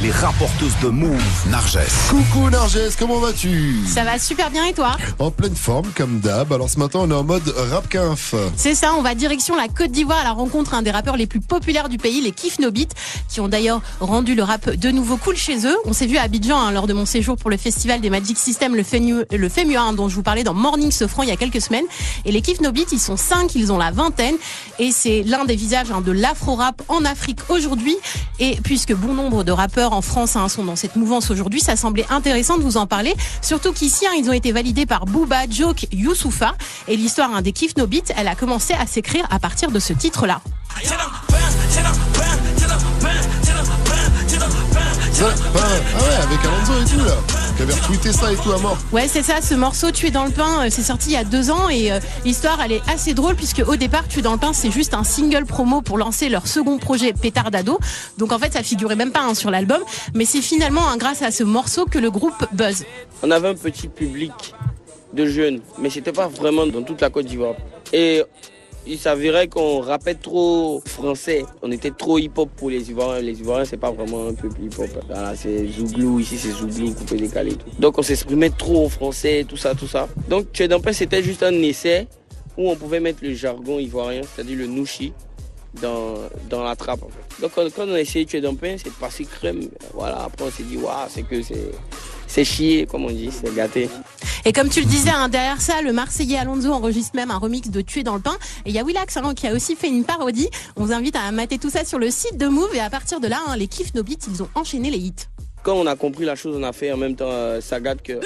les rapporteuses de Move, Narges. Coucou Narges, comment vas-tu? Ça va super bien et toi? En pleine forme comme d'hab. Alors ce matin on est en mode rap quinf. C'est ça, on va direction la Côte d'Ivoire à la rencontre des rappeurs les plus populaires du pays, les Kif No Beat, qui ont d'ailleurs rendu le rap de nouveau cool chez eux. On s'est vu à Abidjan lors de mon séjour pour le festival des Magic System, le FEMUA, dont je vous parlais dans Morning Sofran il y a quelques semaines. Et les Kif No Beat, ils sont 5, ils ont la vingtaine et c'est l'un des visages de l'afro-rap en Afrique aujourd'hui. Et puisque bon nombre de rappeurs en France sont dans cette mouvance aujourd'hui, ça semblait intéressant de vous en parler. Surtout qu'ici, ils ont été validés par Booba, Joke, Youssoupha. Et l'histoire des Kif No Beat, elle a commencé à s'écrire à partir de ce titre-là. Ah ouais, avec Alonso et tout là, qui avait retweeté ça et tout à mort. Ouais, c'est ça, ce morceau Tuer dans le pain, c'est sorti il y a 2 ans et l'histoire elle est assez drôle puisque au départ Tuer dans le pain c'est juste un single promo pour lancer leur second projet Pétardado. Donc en fait ça figurait même pas sur l'album, mais c'est finalement grâce à ce morceau que le groupe buzz. On avait un petit public de jeunes, mais c'était pas vraiment dans toute la Côte d'Ivoire. Et il s'avérait qu'on rappait trop français. On était trop hip-hop pour les Ivoiriens. Les Ivoiriens, c'est pas vraiment un peuple hip-hop. Voilà, c'est Zouglou, ici c'est Zouglou, coupé décalé et tout. Donc on s'exprimait trop en français, tout ça. Donc Tuer dans le pain, c'était juste un essai où on pouvait mettre le jargon ivoirien, c'est-à-dire le nouchi, dans la trappe. En fait. Donc quand on a essayé Tuer dans le pain, c'est passé crème. Voilà, après on s'est dit, waouh, c'est chier, comme on dit, c'est gâté. Et comme tu le disais, derrière ça, le Marseillais Alonso enregistre même un remix de Tuer dans le pain. Et il y a Willax qui a aussi fait une parodie. On vous invite à mater tout ça sur le site de Move. Et à partir de là, les Kif No Beat, ils ont enchaîné les hits. Quand on a compris la chose, on a fait en même temps Ça gâte cœur.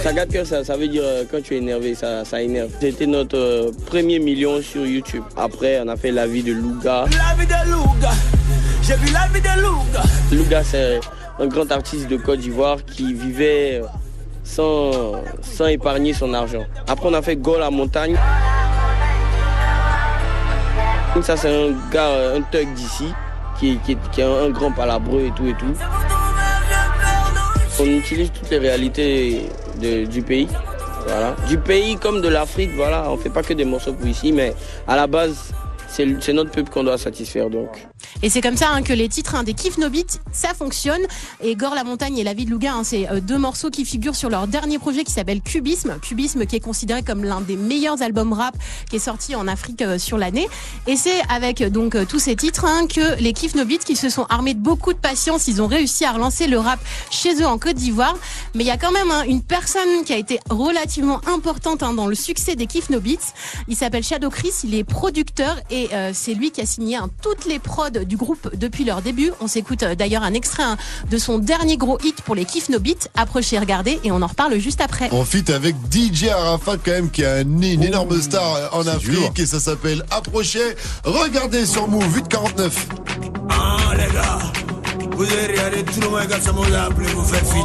Ça gâte cœur, ça veut dire quand tu es énervé, ça énerve. C'était notre premier million sur YouTube. Après, on a fait La vie de Louga. La vie de Louga. J'ai vu la vie de Louga. Louga, c'est un grand artiste de Côte d'Ivoire qui vivait sans épargner son argent. Après, on a fait Go la montagne. Ça, c'est un gars, un thug d'ici, qui a un grand palabreux et tout. On utilise toutes les réalités du pays. Voilà. Du pays comme de l'Afrique, voilà. On ne fait pas que des morceaux pour ici, mais à la base, c'est notre peuple qu'on doit satisfaire donc. Et c'est comme ça que les titres des Kif No Beat, ça fonctionne. Et Gore la montagne et La vie de Louga, c'est 2 morceaux qui figurent sur leur dernier projet qui s'appelle Cubisme. Cubisme qui est considéré comme l'un des meilleurs albums rap qui est sorti en Afrique sur l'année. Et c'est avec donc tous ces titres que les Kif No Beat, qui se sont armés de beaucoup de patience, ils ont réussi à relancer le rap chez eux en Côte d'Ivoire. Mais il y a quand même une personne qui a été relativement importante dans le succès des Kif No Beats. Il s'appelle Shadow Chris, il est producteur et c'est lui qui a signé toutes les prods du groupe depuis leur début. On s'écoute d'ailleurs un extrait de son dernier gros hit pour les Kif No Beat, Approchez, regardez, et on en reparle juste après. On fit avec DJ Arafat quand même, qui est une énorme star en Afrique dur. Et ça s'appelle Approchez, regardez sur Move 849. Ah les gars, vous avez regardé tout le monde, ça m'a appelé, vous faites fit.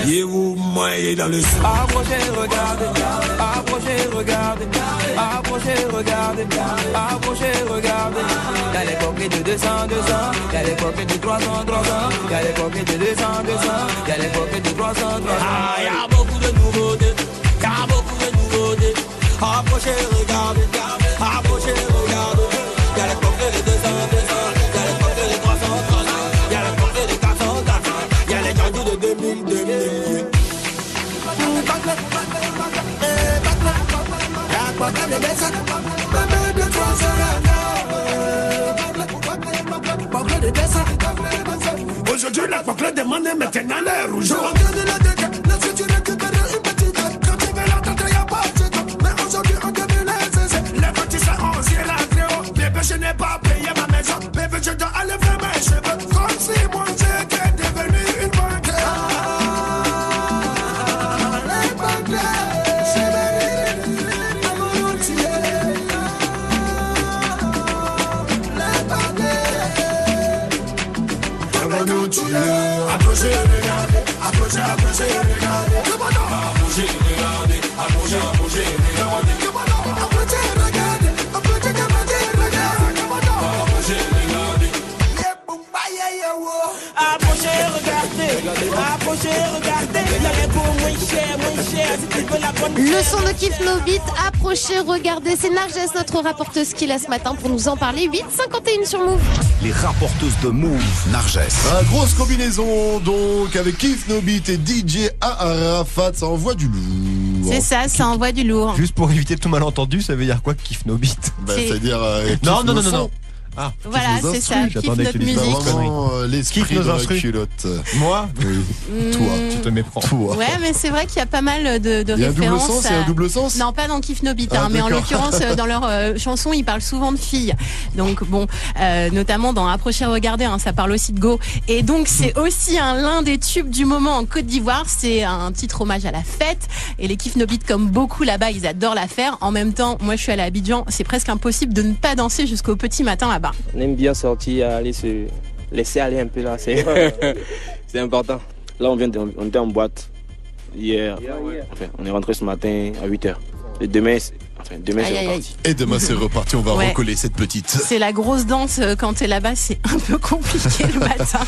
Et vous moyez dans le sang. Approchez, regardez, approchez, regardez, approchez, regardez, approchez, regardez. Y'a les coquets de 200, y'a les coquets de 300, y'a les coquets de 200, y'a les coquets de 300, Ah, y'a beaucoup de nouveautés, y'a beaucoup de nouveautés. Approchez, regardez, approchez, regardez. Y'a les coquets de 200, y'a les coquets de 300, y'a les coquets de 400, y'a les jadous de 2000. Aujourd'hui, la coquille demande maintenant l'air rouge. Lorsque tu récupères une petite, quand tu veux l'entendre, y'a pas de temps. Mais aujourd'hui, en 2016, les petits sont en ciel à très haut. Bébé, je n'ai pas payé ma maison. Bébé, je dois aller faire mes cheveux. Comme si moi j'étais devenu une banque. Les banques, approchez, regardez, approchez, regardez. Approchez, regardez, approchez, regardez. Approchez, regardez, approchez, Le son de Kif No Beat, Approchez, regardez, c'est Narges, notre rapporteuse qui est là ce matin pour nous en parler. 8h51 sur Move. Les rapporteuses de Move, Narges. Grosse combinaison donc avec Kif Nobit et DJ Arafat, ça envoie du lourd. C'est ça envoie du lourd. Juste pour éviter tout malentendu, ça veut dire quoi, Kif Nobit? C'est-à-dire non. Ah, voilà, c'est ça, Kiffe kiffe notre musique. Vraiment l'esprit de la culotte. Moi? Oui. Toi, tu te méprends. Toi. Ouais, mais c'est vrai qu'il y a pas mal de Il y a références. Il y a un double sens? Non, pas dans Kif Nobit, mais en d'accord. l'occurrence, dans leurs chansons, ils parlent souvent de filles. Donc bon, notamment dans Approchez, regardez, ça parle aussi de go. Et donc c'est aussi l'un des tubes du moment en Côte d'Ivoire. C'est un titre hommage à la fête. Et les Kif Nobit, comme beaucoup là-bas, ils adorent la faire. En même temps, moi je suis allée à Abidjan, c'est presque impossible de ne pas danser jusqu'au petit matin là-bas. On aime bien sortir, aller se laisser aller un peu là, c'est important. Là on était en boîte hier, enfin, on est rentré ce matin à 8h. Et demain c'est reparti. Et demain c'est reparti, on va Ouais. recoller cette petite. C'est la grosse danse quand t'es là-bas, c'est un peu compliqué le matin.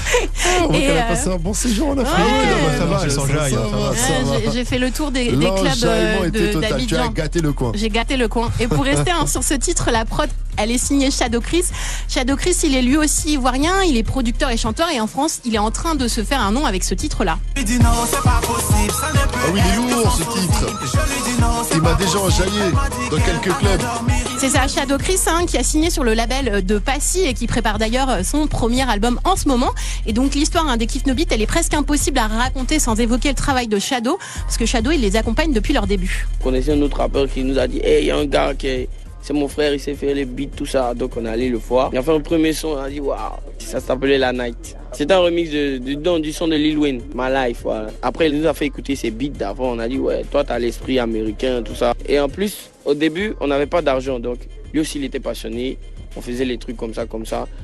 On va passer un bon séjour en Afrique. Ouais. Ça va, elles s'enjaillent, ça va. Ouais, j'ai fait le tour des clubs L'enjaillement était total. Tu as d'Abidjan. gâté le coin. J'ai gâté le coin. Et pour rester sur ce titre, la prod, elle est signée Shadow Chris. Shadow Chris, il est lui aussi ivoirien, il est producteur et chanteur, et en France, il est en train de se faire un nom avec ce titre-là. Ah oui, il est lourd ce titre. Il m'a déjà enjaillé dans quelques clubs. C'est ça, Shadow Chris, qui a signé sur le label de Passy et qui prépare d'ailleurs son premier album en ce moment. Et donc l'histoire des Kif Nobit, elle est presque impossible à raconter sans évoquer le travail de Shadow, parce que Shadow, il les accompagne depuis leur début. On connaissait un autre rappeur qui nous a dit hey, il y a un gars c'est mon frère, il sait faire les beats, tout ça. Donc on est allé le voir. Il a fait un premier son, on a dit waouh, ça s'appelait La Night. C'était un remix du son de Lil Wayne, My Life, voilà. Après il nous a fait écouter ses beats d'avant, on a dit ouais, toi t'as l'esprit américain, tout ça. Et en plus, au début, on n'avait pas d'argent, donc lui aussi il était passionné. On faisait les trucs comme ça.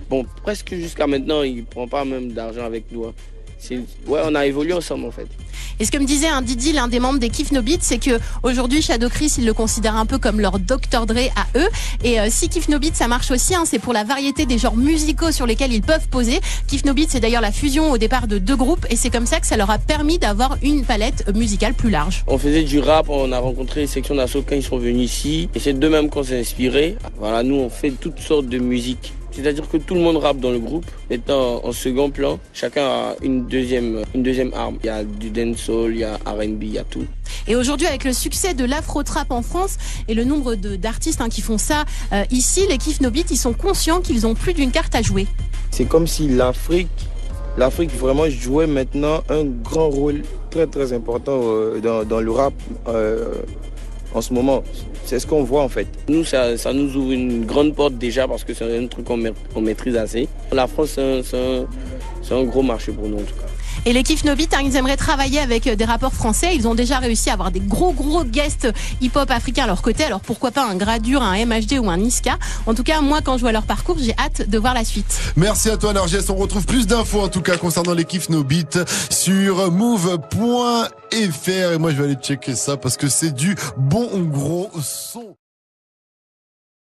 Bon, presque jusqu'à maintenant, il prend pas même d'argent avec nous. Ouais, on a évolué ensemble en fait. Et ce que me disait Didi, l'un des membres des Kif Nobit, c'est que aujourd'hui Shadow Chris, il le considère un peu comme leur Dr Dre à eux. Et si Kif Nobit, ça marche aussi, c'est pour la variété des genres musicaux sur lesquels ils peuvent poser. Kif Nobit, c'est d'ailleurs la fusion au départ de deux groupes, et c'est comme ça que ça leur a permis d'avoir une palette musicale plus large. On faisait du rap, on a rencontré Section d'Assaut quand ils sont venus ici, et c'est d'eux mêmes qu'on s'est inspiré. Voilà, nous on fait toutes sortes de musique. C'est-à-dire que tout le monde rappe dans le groupe, étant en second plan, chacun a une deuxième arme. Il y a du dancehall, il y a R&B, il y a tout. Et aujourd'hui, avec le succès de l'afro-trap en France et le nombre d'artistes qui font ça ici, les Kif Nobit, ils sont conscients qu'ils ont plus d'une carte à jouer. C'est comme si l'Afrique vraiment jouait maintenant un grand rôle très très important dans le rap en ce moment. C'est ce qu'on voit en fait. Nous, ça nous ouvre une grande porte déjà parce que c'est un truc qu'on maîtrise assez. La France, c'est un gros marché pour nous en tout cas. Et les Kif Nobit, ils aimeraient travailler avec des rappeurs français. Ils ont déjà réussi à avoir des gros guests hip-hop africains à leur côté. Alors pourquoi pas un Gradure, un MHD ou un Niska. En tout cas, moi, quand je vois leur parcours, j'ai hâte de voir la suite. Merci à toi Narges. On retrouve plus d'infos en tout cas concernant les Kif Nobit sur move.fr. Et moi je vais aller checker ça parce que c'est du bon gros son.